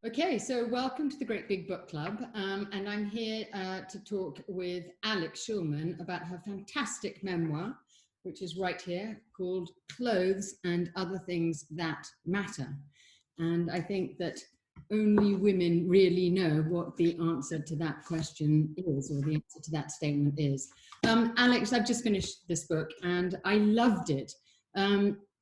Okay, so welcome to the Great Big Book Club, and I'm here to talk with Alex Shulman about her fantastic memoir, which is right here, called Clothes and Other Things That Matter. And I think that only women really know what the answer to that question is, or the answer to that statement is. Alex, I've just finished this book and I loved it.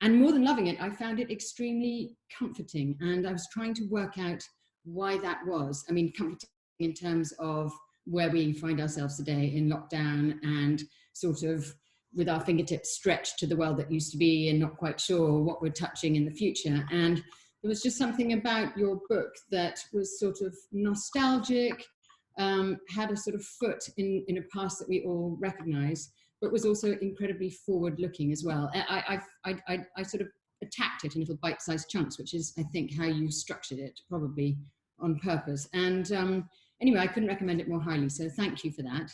And more than loving it, I found it extremely comforting. And I was trying to work out why that was. I mean, comforting in terms of where we find ourselves today in lockdown and sort of with our fingertips stretched to the world that used to be and not quite sure what we're touching in the future. And there was just something about your book that was sort of nostalgic, had a sort of foot in a past that we all recognize, but was also incredibly forward-looking as well. I sort of attacked it in little bite-sized chunks, which is, I think, how you structured it, probably on purpose. And anyway, I couldn't recommend it more highly, so thank you for that.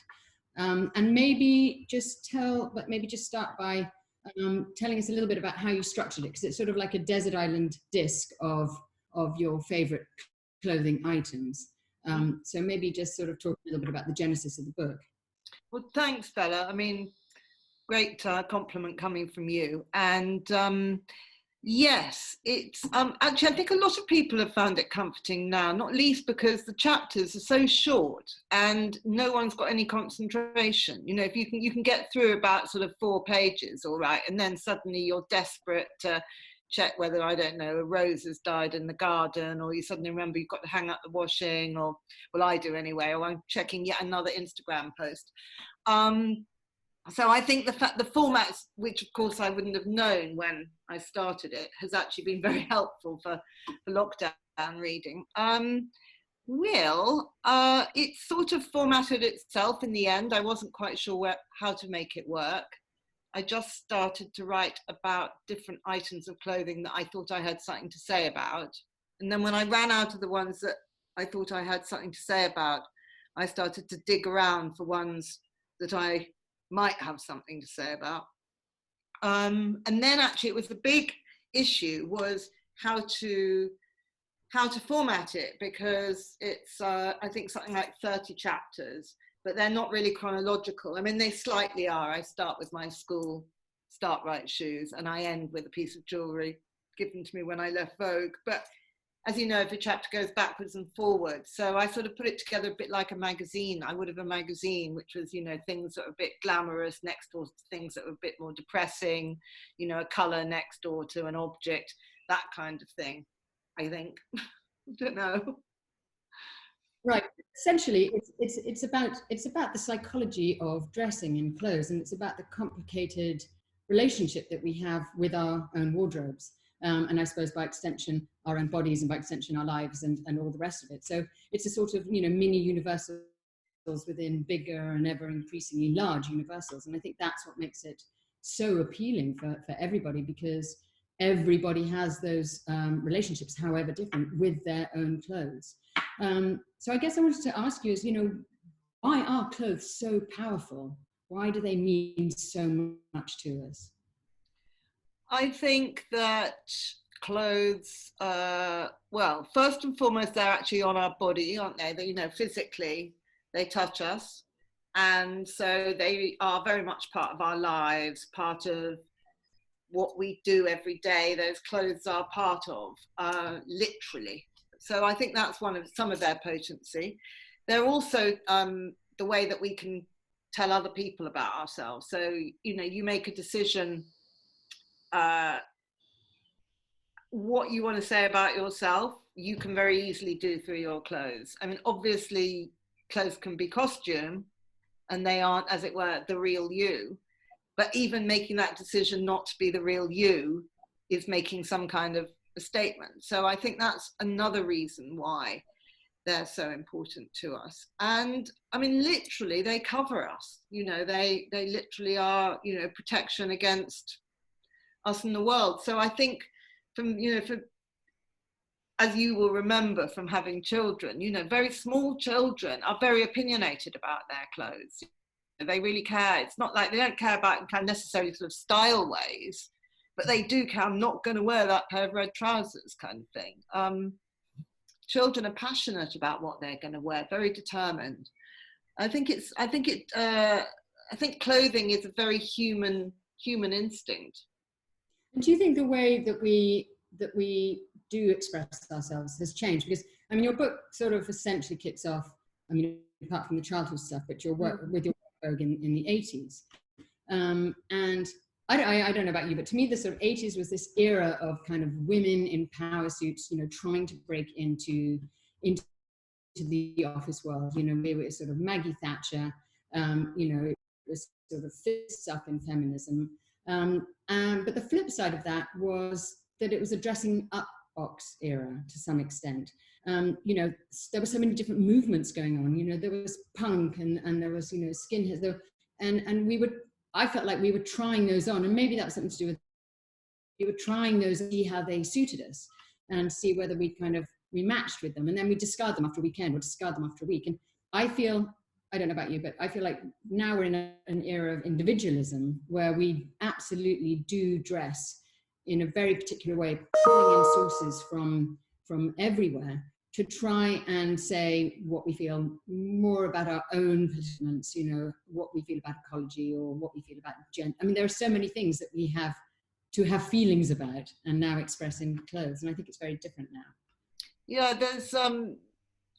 And maybe just start by telling us a little bit about how you structured it, because it's sort of like a desert island disc of your favorite clothing items. So maybe just sort of talk a little bit about the genesis of the book. Well, thanks, Bella. I mean, great compliment coming from you. And yes, it's actually, I think a lot of people have found it comforting now, not least because the chapters are so short and no one's got any concentration. You know, if you can get through about sort of 4 pages, all right, and then suddenly you're desperate to check whether, I don't know, a rose has died in the garden, or you suddenly remember you've got to hang up the washing, or, well, I do anyway, or I'm checking yet another Instagram post. So I think the format, which of course I wouldn't have known when I started it, has actually been very helpful for lockdown reading. It sort of formatted itself in the end. I wasn't quite sure how to make it work. I just started to write about different items of clothing that I thought I had something to say about. And then when I ran out of the ones that I thought I had something to say about, I started to dig around for ones that I might have something to say about. And then actually it was the big issue was how to format it, because it's, I think, something like 30 chapters. But they're not really chronological. I mean, they slightly are. I start with my school start-right shoes and I end with a piece of jewellery given to me when I left Vogue. But as you know, every chapter goes backwards and forwards. So I sort of put it together a bit like a magazine. I would have a magazine, which was, you know, things that are a bit glamorous next door to things that were a bit more depressing, you know, a colour next door to an object, that kind of thing, I think. I don't know. Right. Essentially, it's about the psychology of dressing in clothes, and it's about the complicated relationship that we have with our own wardrobes, and I suppose by extension our own bodies, and by extension our lives, and all the rest of it. So it's a sort of, you know, mini universals within bigger and ever increasingly large universals, and I think that's what makes it so appealing for everybody, because everybody has those relationships, however different, with their own clothes. So I guess I wanted to ask you is, you know, why are clothes so powerful? Why do they mean so much to us? I think that clothes, well, first and foremost, they're actually on our body, aren't they? You know, physically, they touch us. And so they are very much part of our lives, part of what we do every day. Those clothes are part of, literally. So I think that's some of their potency. They're also the way that we can tell other people about ourselves. So, you know, you make a decision what you want to say about yourself, you can very easily do through your clothes. I mean, obviously, clothes can be costume, and they aren't, as it were, the real you. But even making that decision not to be the real you is making some kind of a statement. So I think that's another reason why they're so important to us. And I mean, literally, they cover us. You know, they literally are, you know, protection against us in the world. So I think as you will remember from having children, you know, very small children are very opinionated about their clothes. They really care. It's not like they don't care about in kind of necessarily sort of style ways, but they do care. I'm not going to wear that pair of red trousers kind of thing. children are passionate about what they're going to wear, very determined. I think clothing is a very human instinct. And do you think the way that we do express ourselves has changed? Because I mean, your book sort of essentially kicks off, I mean, apart from the childhood stuff, but your work with your Vogue in the 80s. And I don't know about you, but to me, the sort of 80s was this era of kind of women in power suits, you know, trying to break into the office world. You know, they were sort of Maggie Thatcher, you know, it was sort of fists up in feminism. But the flip side of that was that it was a dressing up box era to some extent. You know, there were so many different movements going on. You know, there was punk and there was, you know, skinheads. And I felt like we were trying those on, and maybe that was something to do with, we were trying those to see how they suited us and see whether we matched with them. And then we discard them after a weekend or discard them after a week. And I feel, I don't know about you, but I feel like now we're in an era of individualism where we absolutely do dress in a very particular way, pulling in sources from everywhere to try and say what we feel more about our own positions, you know, what we feel about ecology or what we feel about gender. I mean, there are so many things that we have to have feelings about and now express in clothes. And I think it's very different now. Yeah, there's,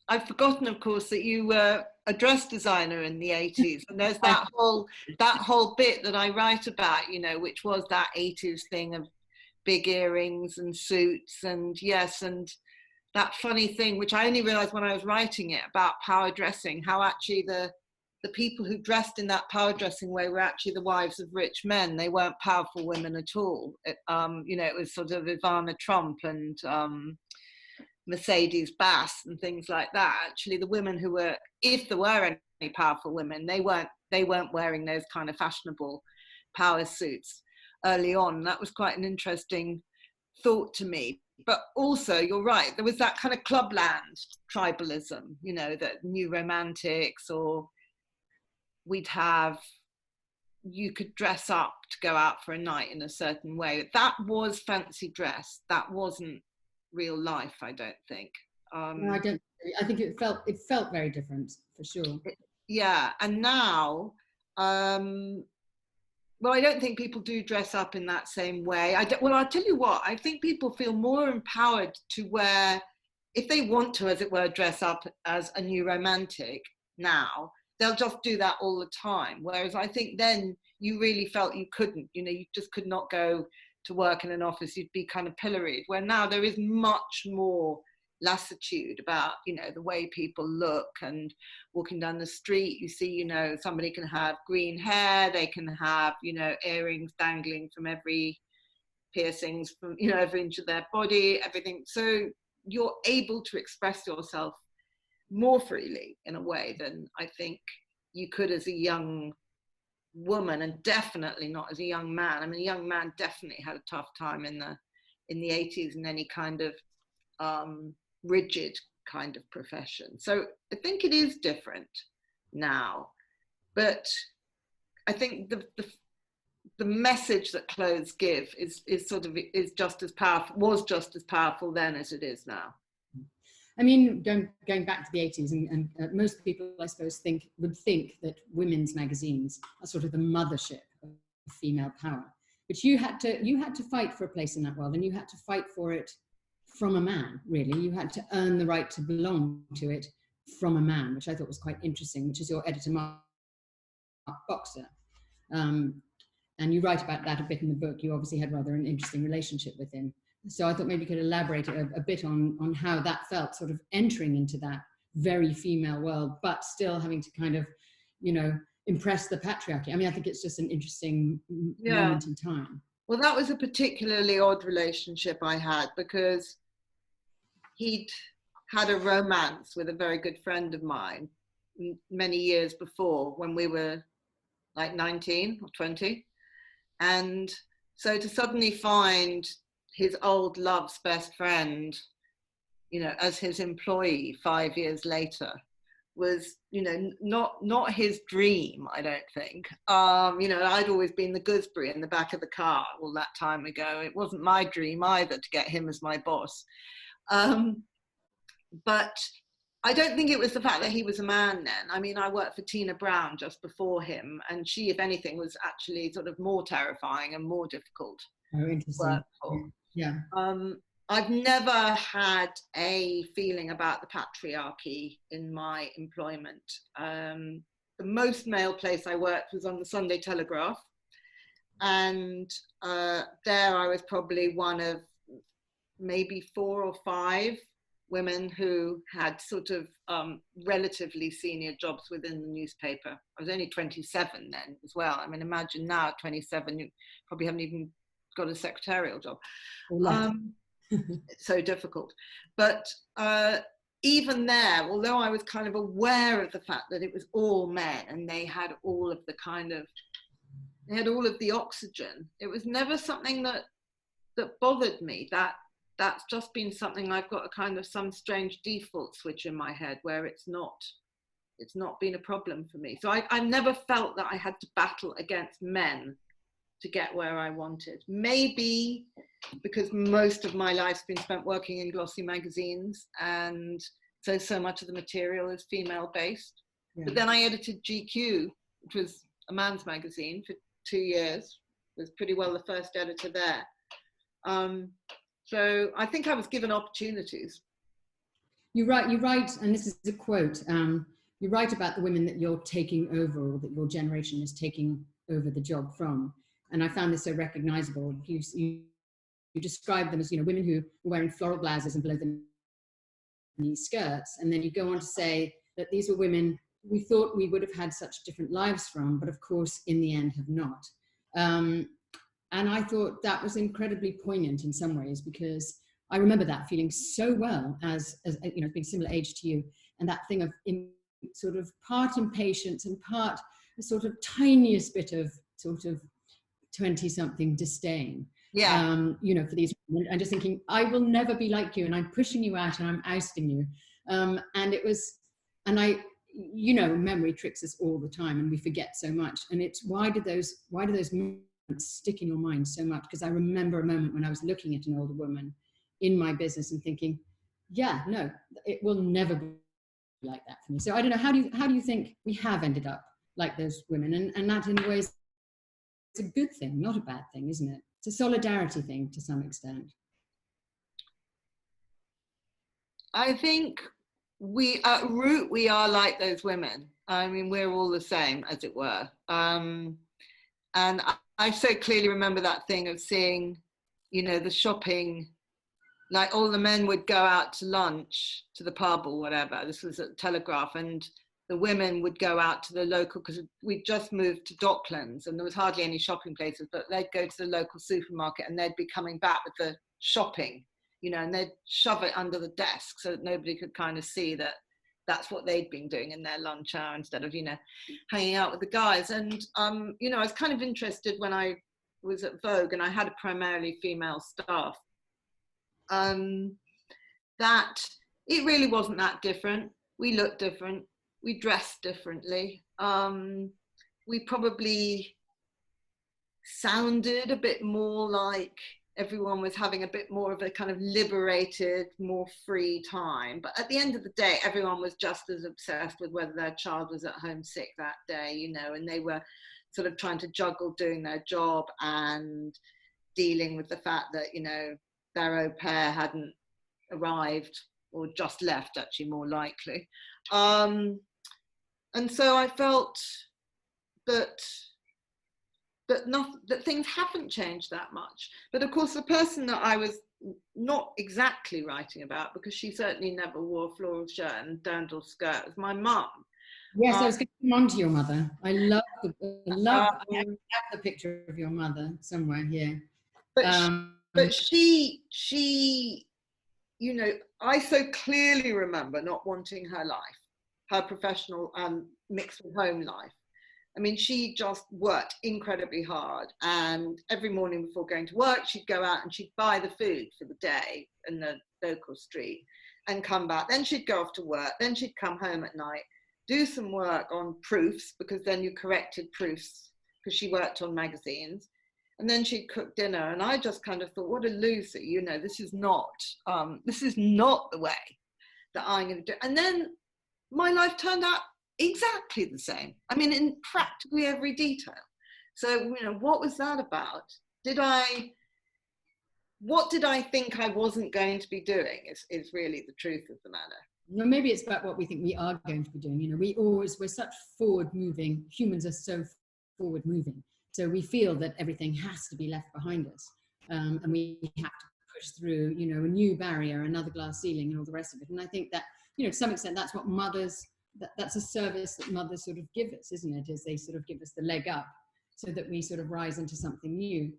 I've forgotten, of course, that you were a dress designer in the 80s. And there's that whole bit that I write about, you know, which was that 80s thing of big earrings and suits and yes, and that funny thing, which I only realized when I was writing it, about power dressing, how actually the people who dressed in that power dressing way were actually the wives of rich men. They weren't powerful women at all. You know, it was sort of Ivana Trump and Mercedes Bass and things like that. Actually, the women who were, if there were any powerful women, they weren't wearing those kind of fashionable power suits early on. That was quite an interesting thought to me. But also, you're right, there was that kind of clubland tribalism, you know, that new romantics, or you could dress up to go out for a night in a certain way. That was fancy dress. That wasn't real life, I don't think. No, I don't. I think it felt very different, for sure. Yeah, and now, well, I don't think people do dress up in that same way. Well, I'll tell you what, I think people feel more empowered to wear, if they want to, as it were, dress up as a new romantic now, they'll just do that all the time. Whereas I think then you really felt you couldn't, you know, you just could not go to work in an office, you'd be kind of pilloried. Where now there is much more lassitude about, you know, the way people look, and walking down the street, you see, you know, somebody can have green hair, they can have, you know, earrings dangling from every, piercings from, you know, every inch of their body, everything. So you're able to express yourself more freely in a way than I think you could as a young woman, and definitely not as a young man. I mean, a young man definitely had a tough time in the 80s in any kind of rigid kind of profession. So I think it is different now, but I think the message that clothes give is just as powerful, was just as powerful then as it is now. I mean, going back to the 80s, and most people, I suppose, would think that women's magazines are sort of the mothership of female power. But you had to fight for a place in that world, and you had to fight for it from a man, really. You had to earn the right to belong to it from a man, which I thought was quite interesting, which is your editor, Mark Boxer. And you write about that a bit in the book. You obviously had rather an interesting relationship with him. So I thought maybe you could elaborate a bit on how that felt, sort of entering into that very female world, but still having to kind of, you know, impress the patriarchy. I mean, I think it's just an interesting moment in time. Well, that was a particularly odd relationship I had, because he'd had a romance with a very good friend of mine many years before, when we were like 19 or 20. And so to suddenly find his old love's best friend, you know, as his employee 5 years later was, you know, not his dream, I don't think. You know, I'd always been the gooseberry in the back of the car all that time ago. It wasn't my dream either to get him as my boss. But I don't think it was the fact that he was a man then. I mean, I worked for Tina Brown just before him, and she, if anything, was actually sort of more terrifying and more difficult to work for. Yeah. I've never had a feeling about the patriarchy in my employment. The most male place I worked was on the Sunday Telegraph, and there I was probably one of maybe 4 or 5 women who had sort of relatively senior jobs within the newspaper. I was only 27 then as well. I mean, imagine now at 27, you probably haven't even got a secretarial job. It's so difficult. But even there, although I was kind of aware of the fact that it was all men and they had all of the they had all of the oxygen, it was never something that bothered me. That's just been something I've got a kind of some strange default switch in my head where it's not been a problem for me. So I never felt that I had to battle against men to get where I wanted. Maybe because most of my life's been spent working in glossy magazines, and so much of the material is female based. Yeah. But then I edited GQ, which was a man's magazine, for 2 years. Was pretty well the first editor there. So I think I was given opportunities. You write, and this is a quote, you write about the women that you're taking over, or that your generation is taking over the job from. And I found this so recognizable. You describe them as, you know, women who were wearing floral blouses and below the knee skirts. And then you go on to say that these were women we thought we would have had such different lives from, but of course, in the end have not. And I thought that was incredibly poignant in some ways, because I remember that feeling so well as you know, being similar age to you, and that thing of sort of part impatience and part a sort of tiniest bit of sort of 20-something disdain. Yeah. You know, for these women, and just thinking, I will never be like you, and I'm pushing you out and I'm ousting you. And it was, and I, you know, memory tricks us all the time and we forget so much. And it's, why do those moments stick in your mind so much? Because I remember a moment when I was looking at an older woman in my business and thinking, yeah, no, it will never be like that for me. So I don't know, how do you think we have ended up like those women? And that in ways, it's a good thing, not a bad thing, isn't it? It's a solidarity thing to some extent. I think we, at root, we are like those women. I mean, we're all the same, as it were. And I so clearly remember that thing of seeing, you know, the shopping, like all the men would go out to lunch, to the pub or whatever. This was at Telegraph, and the women would go out to the local, because we'd just moved to Docklands and there was hardly any shopping places, but they'd go to the local supermarket and they'd be coming back with the shopping, you know, and they'd shove it under the desk so that nobody could kind of see that that's what they'd been doing in their lunch hour instead of, you know, hanging out with the guys. And, you know, I was kind of interested when I was at Vogue and I had a primarily female staff, that it really wasn't that different. We looked different. We dressed differently. We probably sounded a bit more like everyone was having a bit more of a kind of liberated, more free time. But at the end of the day, everyone was just as obsessed with whether their child was at home sick that day, you know, and they were sort of trying to juggle doing their job and dealing with the fact that, you know, their au pair hadn't arrived or just left, actually, more likely. And so I felt that things haven't changed that much. But of course, the person that I was not exactly writing about, because she certainly never wore a floral shirt and dirndl skirt, was my mum. Yes, I was going to come on to your mother. I love I have the picture of your mother somewhere here. But she, you know, I so clearly remember not wanting her life, her professional mixed with home life. I mean, she just worked incredibly hard, and every morning before going to work, she'd go out and she'd buy the food for the day in the local street and come back. Then she'd go off to work. Then she'd come home at night, do some work on proofs, because then you corrected proofs, because she worked on magazines. And then she'd cook dinner. And I just kind of thought, what a loser, you know, this is not the way that I'm going to do. And then my life turned out exactly the same. I mean, in practically every detail. So, you know, what was that about? What did I think I wasn't going to be doing is really the truth of the matter. Well, maybe it's about what we think we are going to be doing. You know, we're such forward moving, humans are so forward moving. So we feel that everything has to be left behind us. And we have to push through, you know, a new barrier, another glass ceiling and all the rest of it. And I think that, you know, to some extent, that's what that's a service that mothers sort of give us, isn't it? Is they sort of give us the leg up so that we sort of rise into something new.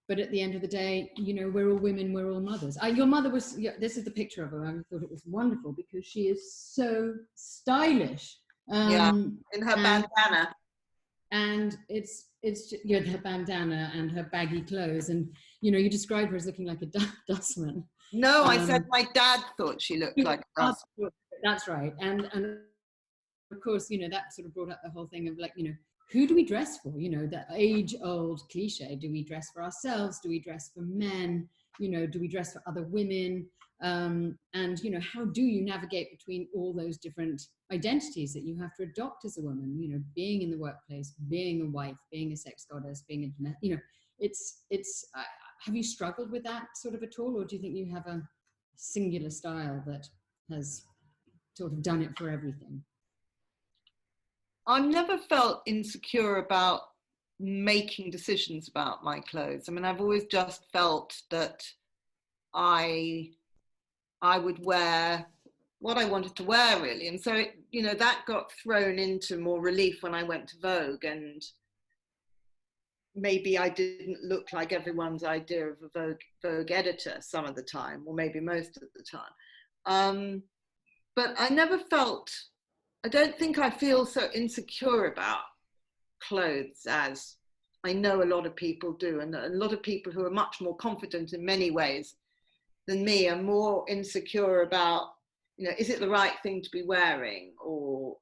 But at the end of the day, you know, we're all women, we're all mothers. Your mother was, this is the picture of her. I thought it was wonderful because she is so stylish. In her bandana. And it's her bandana and her baggy clothes. And, you know, you describe her as looking like a dustman. No, I said my dad thought she looked like a dustman. That's right. And of course, you know, that sort of brought up the whole thing of like, you know, who do we dress for? You know, that age-old cliche. Do we dress for ourselves? Do we dress for men? You know, do we dress for other women? And, you know, how do you navigate between all those different identities that you have to adopt as a woman? You know, being in the workplace, being a wife, being a sex goddess, being a, you know, it's have you struggled with that sort of at all? Or do you think you have a singular style that has sort of done it for everything? I've never felt insecure about making decisions about my clothes. I mean, I've always just felt that I would wear what I wanted to wear, really. And so, you know, that got thrown into more relief when I went to Vogue, and maybe I didn't look like everyone's idea of a Vogue editor some of the time, or maybe most of the time. But I never felt, I don't think I feel so insecure about clothes as I know a lot of people do. And a lot of people who are much more confident in many ways than me are more insecure about, you know, is it the right thing to be wearing? Or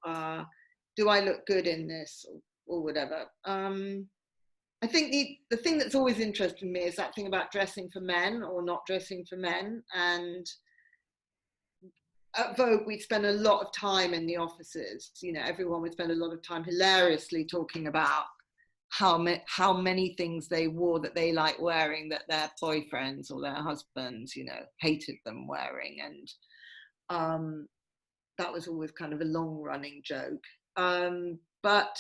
do I look good in this? Or whatever. I think the thing that's always interested me is that thing about dressing for men or not dressing for men. And at Vogue, we'd spend a lot of time in the offices. You know, everyone would spend a lot of time hilariously talking about how many things they wore that they liked wearing that their boyfriends or their husbands, you know, hated them wearing. And that was always kind of a long-running joke. But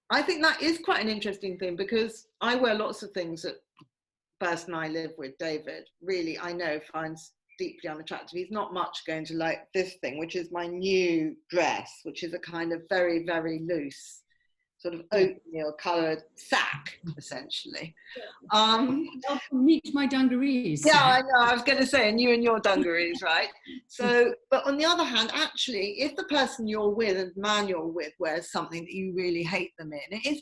I think that is quite an interesting thing, because I wear lots of things that the person I live with, David, really, I know, finds deeply unattractive. He's not much going to like this thing, which is my new dress, which is a kind of very, very loose, sort of oatmeal coloured sack, essentially. Meet my dungarees. Yeah, I know, I was going to say, and you and your dungarees, right? So, but on the other hand, actually, if the person you're with and the man you're with wears something that you really hate them in, it is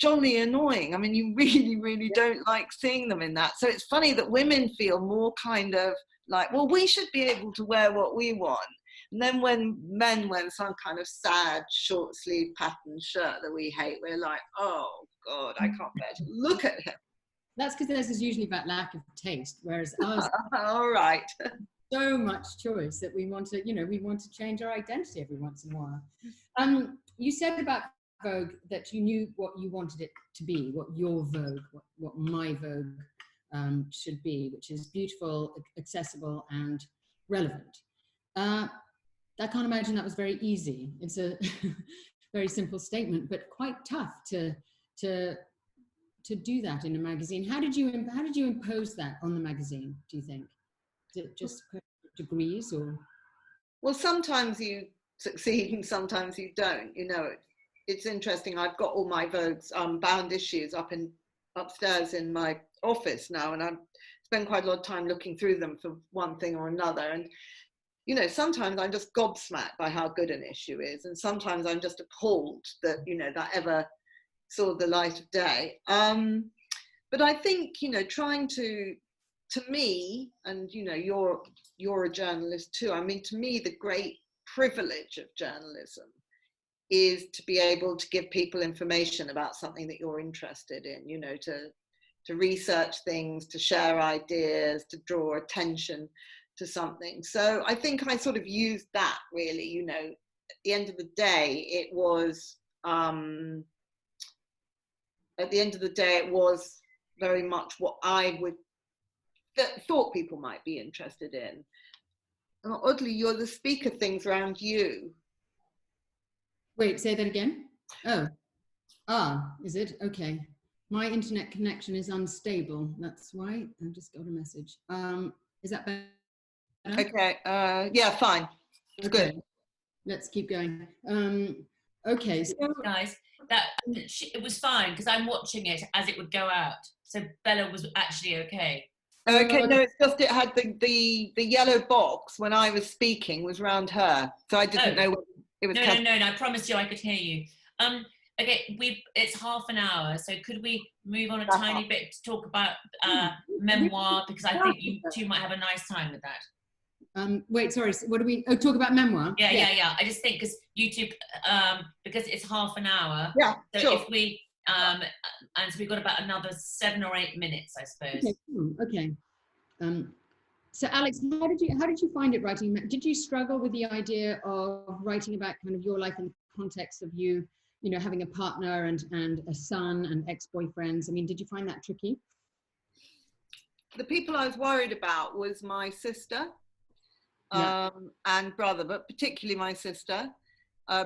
jolly annoying. I mean, you really, really don't like seeing them in that. So it's funny that women feel more kind of like, well, we should be able to wear what we want. And then when men wear some kind of sad short sleeve patterned shirt that we hate, we're like, oh God, I can't bear to look at him. That's because there's usually that lack of taste, whereas ours all right. So much choice that we want to, you know, we want to change our identity every once in a while. You said about Vogue that you knew what you wanted it to be, what your Vogue, what my Vogue should be, which is beautiful, accessible, and relevant. I can't imagine that was very easy. It's a very simple statement, but quite tough to do that in a magazine. How did you impose that on the magazine, do you think? Is it just degrees, or? Well, sometimes you succeed and sometimes you don't. You know, it's interesting. I've got all my Vogue's bound issues upstairs in my office now, and I spend quite a lot of time looking through them for one thing or another. And you know, sometimes I'm just gobsmacked by how good an issue is, and sometimes I'm just appalled that, you know, that ever saw the light of day. But I think, you know, trying to me, and you know, you're a journalist too. I mean, to me, the great privilege of journalism is to be able to give people information about something that you're interested in. You know, to research things, to share ideas, to draw attention to something. So I think I sort of used that, really, you know, at the end of the day, it was, very much what I thought people might be interested in. Oh, oddly, you're the speaker things around you. Wait, say that again. Is it? Okay. My internet connection is unstable. That's why I just got a message. Is that better? Okay. Yeah, fine. It's okay. Good. Let's keep going. Okay. So, guys, it was fine because I'm watching it as it would go out. So Bella was actually okay. Okay, no, it's just it had the yellow box when I was speaking was round her, so I didn't know what it was. No, I promised you I could hear you. Okay, it's half an hour, so could we move on a tiny bit to talk about memoir, because I think you two might have a nice time with that. Wait, sorry, what do we, talk about memoir? Yeah. I just think because you two, because it's half an hour. Yeah, so sure. If we, and so we've got about another 7 or 8 minutes, I suppose. Okay, cool. Okay. So Alex, how did you find it writing? Did you struggle with the idea of writing about kind of your life in the context of you know, having a partner and a son and ex-boyfriends? I mean, did you find that tricky? The people I was worried about was my sister and brother, but particularly my sister,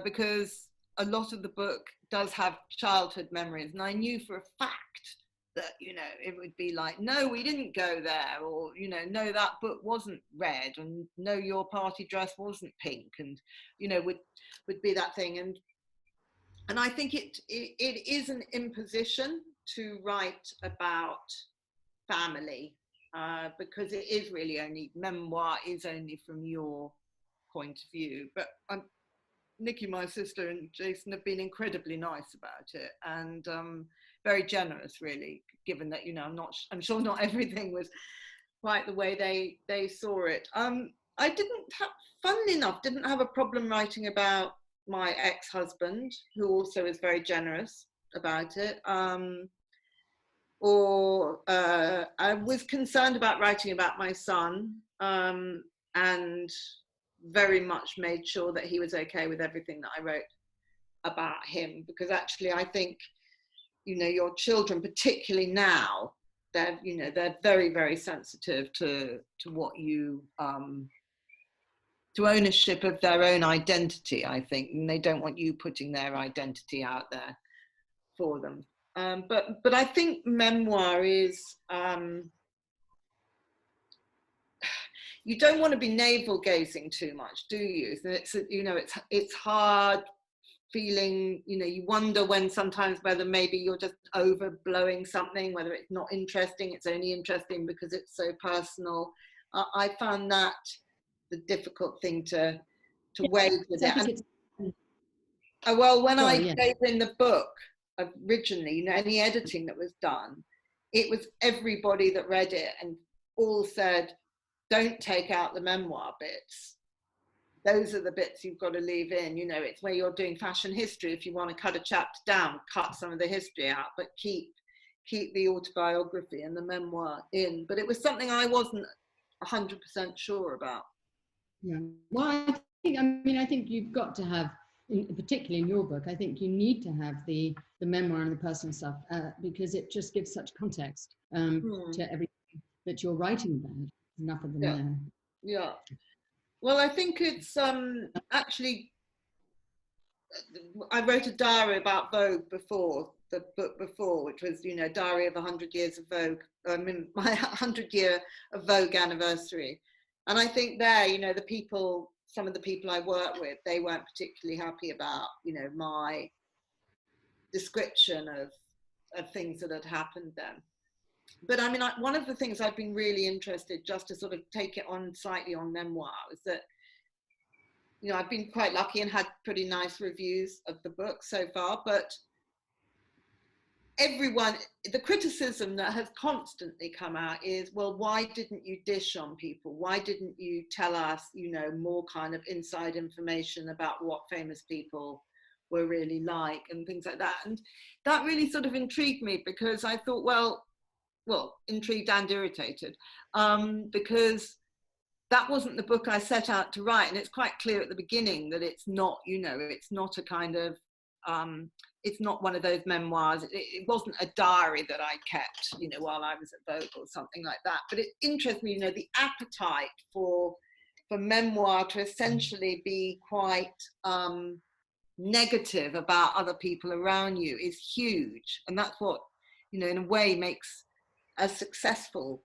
because a lot of the book does have childhood memories, and I knew for a fact that, you know, it would be like, no, we didn't go there, or, you know, no, that book wasn't red, and no, your party dress wasn't pink, and, you know, would be that thing. And I think it is an imposition to write about family, because it is really only, memoir is only from your point of view. But Nikki, my sister, and Jason have been incredibly nice about it, and very generous, really, given that, you know, I'm sure not everything was quite the way they saw it. I funnily enough, didn't have a problem writing about my ex-husband, who also is very generous about it. Or I was concerned about writing about my son, and very much made sure that he was okay with everything that I wrote about him, because actually I think, you know, your children, particularly now, they're very, very sensitive to what you to ownership of their own identity, I think, and they don't want you putting their identity out there for them. But I think memoir is, you don't want to be navel gazing too much, do you? It's, you know, it's hard feeling, you know, you wonder sometimes whether maybe you're just overblowing something, whether it's not interesting, it's only interesting because it's so personal. I found that the difficult thing to wade with it. I gave in the book originally, you know, any editing that was done, it was everybody that read it and all said, don't take out the memoir bits. Those are the bits you've got to leave in. You know, it's where you're doing fashion history. If you want to cut a chapter down, cut some of the history out, but keep the autobiography and the memoir in. But it was something I wasn't 100% sure about. Yeah. Well, I think you've got to have, particularly in your book, I think you need to have the memoir and the personal stuff, because it just gives such context to everything that you're writing about. Enough of them there. Yeah. Well, I think it's actually, I wrote a diary about Vogue before, the book before, which was, you know, Diary of 100 Years of Vogue, my 100-year of Vogue anniversary. And I think there, you know, some of the people I work with, they weren't particularly happy about, you know, my description of things that had happened then. But I mean, one of the things I've been really interested, just to sort of take it on slightly on memoir, is that, you know, I've been quite lucky and had pretty nice reviews of the book so far, but the criticism that has constantly come out is, well, why didn't you dish on people? Why didn't you tell us, you know, more kind of inside information about what famous people were really like and things like that? And that really sort of intrigued me, because I thought, well, intrigued and irritated, because that wasn't the book I set out to write. And it's quite clear at the beginning that it's not, you know, it's not a kind of, it's not one of those memoirs. It wasn't a diary that I kept, you know, while I was at Vogue or something like that. But it interests me, you know, the appetite for memoir to essentially be quite negative about other people around you is huge. And that's what, you know, in a way makes a successful,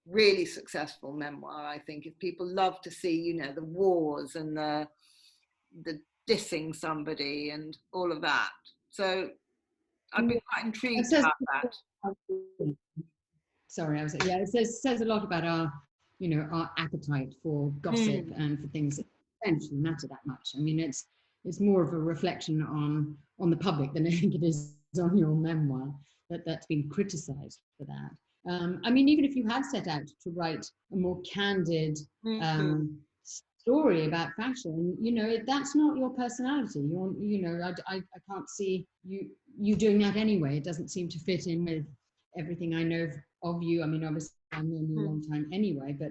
really successful memoir, I think, if people love to see, you know, the wars and the dissing somebody and all of that. So I'd be quite intrigued about that. Sorry, yeah, it says a lot about our, you know, our appetite for gossip and for things that essentially matter that much. I mean, it's more of a reflection on the public than I think it is on your memoir that's been criticised for that. I mean, even if you had set out to write a more candid story about fashion, you know, that's not your personality. You know, I can't see you doing that anyway. It doesn't seem to fit in with everything I know of you. I mean, obviously I've known you a long time anyway, but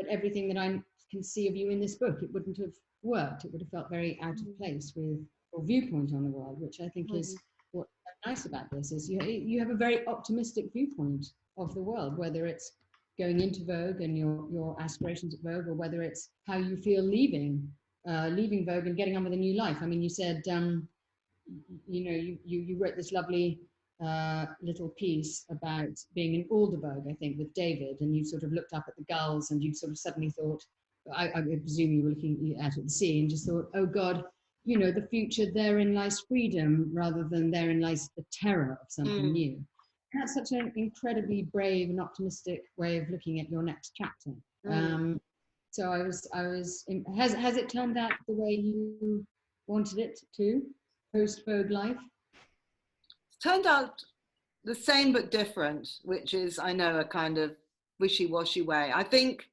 everything that I can see of you in this book, it wouldn't have worked. It would have felt very out of place with your viewpoint on the world, which I think is what's nice about this, is you have a very optimistic viewpoint of the world, whether it's going into Vogue and your aspirations at Vogue, or whether it's how you feel leaving Vogue and getting on with a new life. I mean, you said, you know, you wrote this lovely little piece about being in Alderburgh, I think, with David, and you sort of looked up at the gulls and you sort of suddenly thought, I presume you were looking out at the sea and just thought, oh God, you know, the future, therein lies freedom rather than therein lies the terror of something new. That's such an incredibly brave and optimistic way of looking at your next chapter. So I was has it turned out the way you wanted it to, post Vogue life? It's turned out the same but different, which is, I know, a kind of wishy-washy way. I think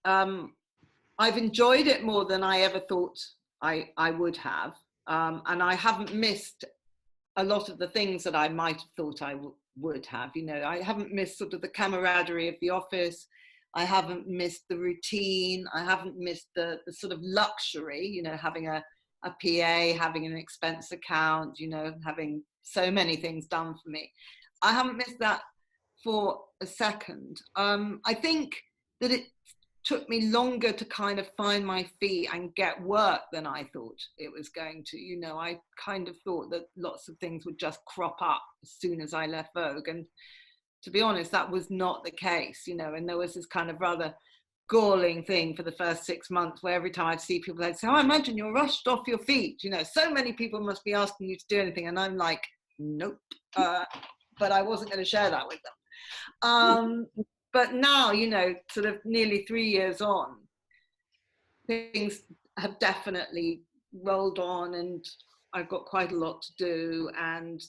I've enjoyed it more than I ever thought I would have, and I haven't missed a lot of the things that I might have thought I would have. You know, I haven't missed sort of the camaraderie of the office. I haven't missed the routine. I haven't missed the sort of luxury, you know, having a PA, having an expense account, you know, having so many things done for me. I haven't missed that for a second. I think that it took me longer to kind of find my feet and get work than I thought it was going to. You know, I kind of thought that lots of things would just crop up as soon as I left Vogue. And to be honest, that was not the case, you know, and there was this kind of rather galling thing for the first 6 months where every time I'd see people, they'd say, oh, I imagine you're rushed off your feet. You know, so many people must be asking you to do anything. And I'm like, nope. But I wasn't going to share that with them. But now, you know, sort of nearly 3 years on, things have definitely rolled on and I've got quite a lot to do. And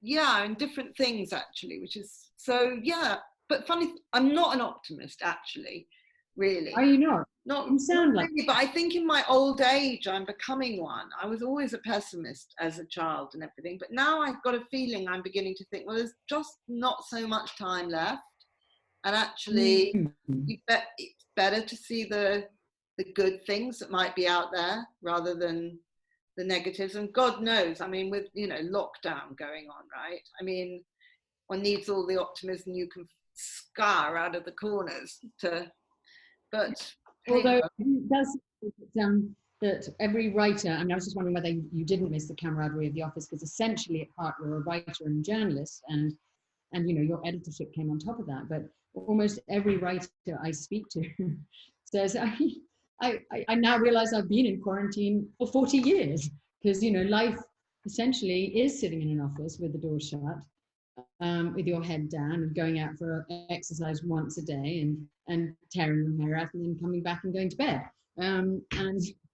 yeah, and different things actually, which is, so yeah. But funny, I'm not an optimist actually, really. Are you not? You sound like really, but I think in my old age, I'm becoming one. I was always a pessimist as a child and everything. But now I've got a feeling I'm beginning to think, well, there's just not so much time left. And actually, it's better to see the good things that might be out there rather than the negatives. And God knows, I mean, with, you know, lockdown going on, right? I mean, one needs all the optimism you can scar out of the corners to, but... Although it does that every writer, and I was just wondering whether you didn't miss the camaraderie of the office, because essentially at heart you're a writer and journalist, and you know, your editorship came on top of that. But almost every writer I speak to says, I now realize I've been in quarantine for 40 years, because, you know, life essentially is sitting in an office with the door shut, with your head down and going out for exercise once a day and tearing your hair out and then coming back and going to bed. And,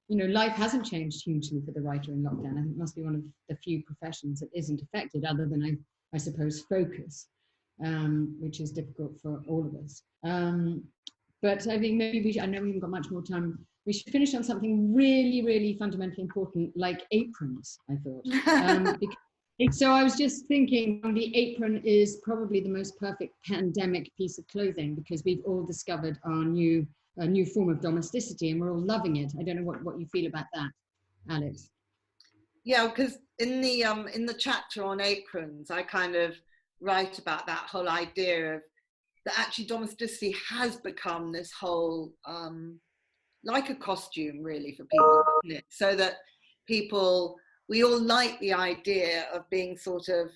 you know, life hasn't changed hugely for the writer in lockdown. I think it must be one of the few professions that isn't affected, other than, I suppose, focus, which is difficult for all of us. But I think maybe I know we haven't got much more time. We should finish on something really, really fundamentally important, like aprons, I thought. So I was just thinking, the apron is probably the most perfect pandemic piece of clothing, because we've all discovered our new a new form of domesticity, and we're all loving it. I don't know what you feel about that, Alex. Yeah, because in the chapter on aprons, I kind of write about that whole idea of that actually domesticity has become this whole like a costume really for people, isn't it? So that we all like the idea of being sort of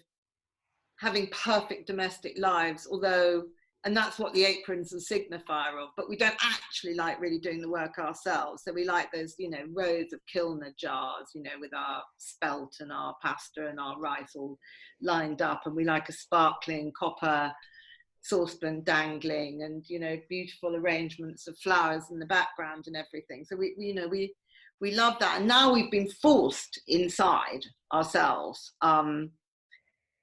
having perfect domestic lives, and that's what the apron's a signifier of, but we don't actually like really doing the work ourselves. So we like those, rows of kilner jars, with our spelt and our pasta and our rice all lined up, and we like a sparkling copper saucepan dangling, and beautiful arrangements of flowers in the background and everything. So we love that, and now we've been forced inside ourselves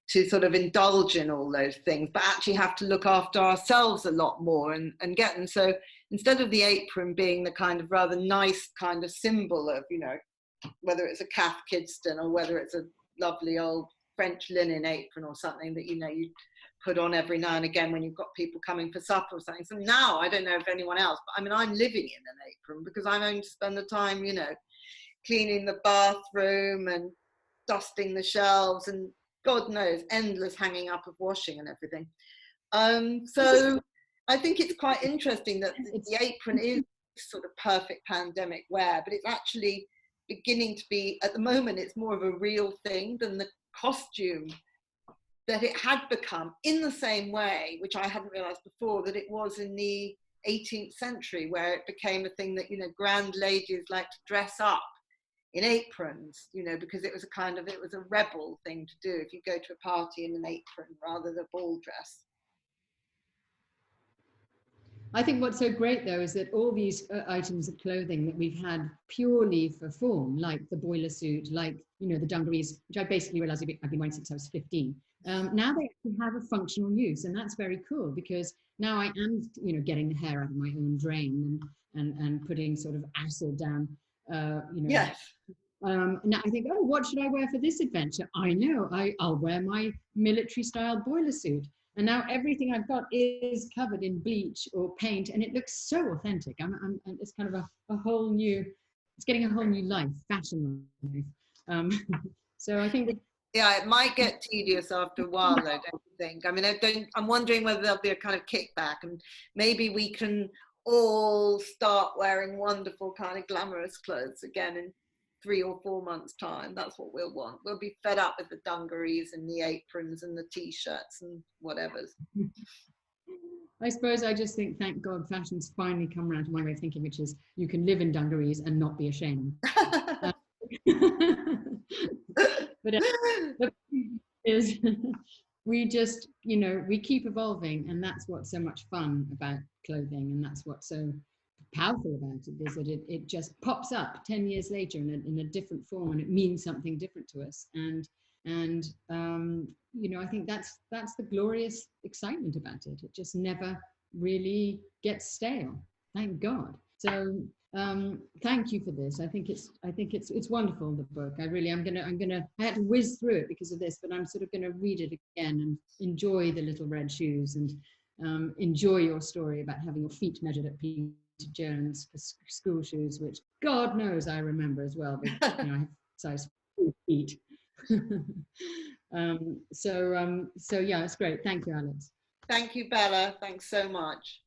to sort of indulge in all those things, but actually have to look after ourselves a lot more and get them. So instead of the apron being the kind of rather nice kind of symbol of, whether it's a Cath Kidston or whether it's a lovely old French linen apron or something that, you put on every now and again when you've got people coming for supper or something. So now, I don't know if anyone else, but I mean, I'm living in an apron because I'm going to spend the time, cleaning the bathroom and dusting the shelves and God knows, endless hanging up of washing and everything. So I think it's quite interesting that the apron is sort of perfect pandemic wear, but it's actually beginning to be, at the moment, it's more of a real thing than the costume that it had become, in the same way, which I hadn't realized before, that it was in the 18th century, where it became a thing that, grand ladies like to dress up in aprons, because it was a rebel thing to do if you go to a party in an apron rather than a ball dress. I think what's so great though is that all these items of clothing that we've had purely for form, like the boiler suit, like the dungarees, which I basically realized I've been wearing since I was 15. Now they actually have a functional use, and that's very cool because now I am, getting the hair out of my own drain and putting sort of acid down, Yes. Now I think, oh, what should I wear for this adventure? I know, I'll wear my military style boiler suit. And now everything I've got is covered in bleach or paint, and it looks so authentic. It's kind of a whole new, it's getting a whole new life, fashion life. So I think that, yeah, it might get tedious after a while, though, don't you think? I mean, I'm wondering whether there'll be a kind of kickback, and maybe we can all start wearing wonderful kind of glamorous clothes again in 3 or 4 months' time. That's what we'll want. We'll be fed up with the dungarees and the aprons and the t-shirts and whatever's. I suppose I just think, thank God, fashion's finally come around to my way of thinking, which is you can live in dungarees and not be ashamed. But the thing is, we just, we keep evolving, and that's what's so much fun about clothing, and that's what's so powerful about it, is that it just pops up 10 years later in a different form, and it means something different to us. And I think that's the glorious excitement about it. It just never really gets stale, thank God. So thank you for this. I think it's wonderful, the book. I had to whiz through it because of this, but I'm sort of gonna read it again and enjoy the little red shoes, and enjoy your story about having your feet measured at Peter Jones for school shoes, which God knows I remember as well, but I have size 4 feet. So yeah, it's great. Thank you, Alex. Thank you, Bella. Thanks so much.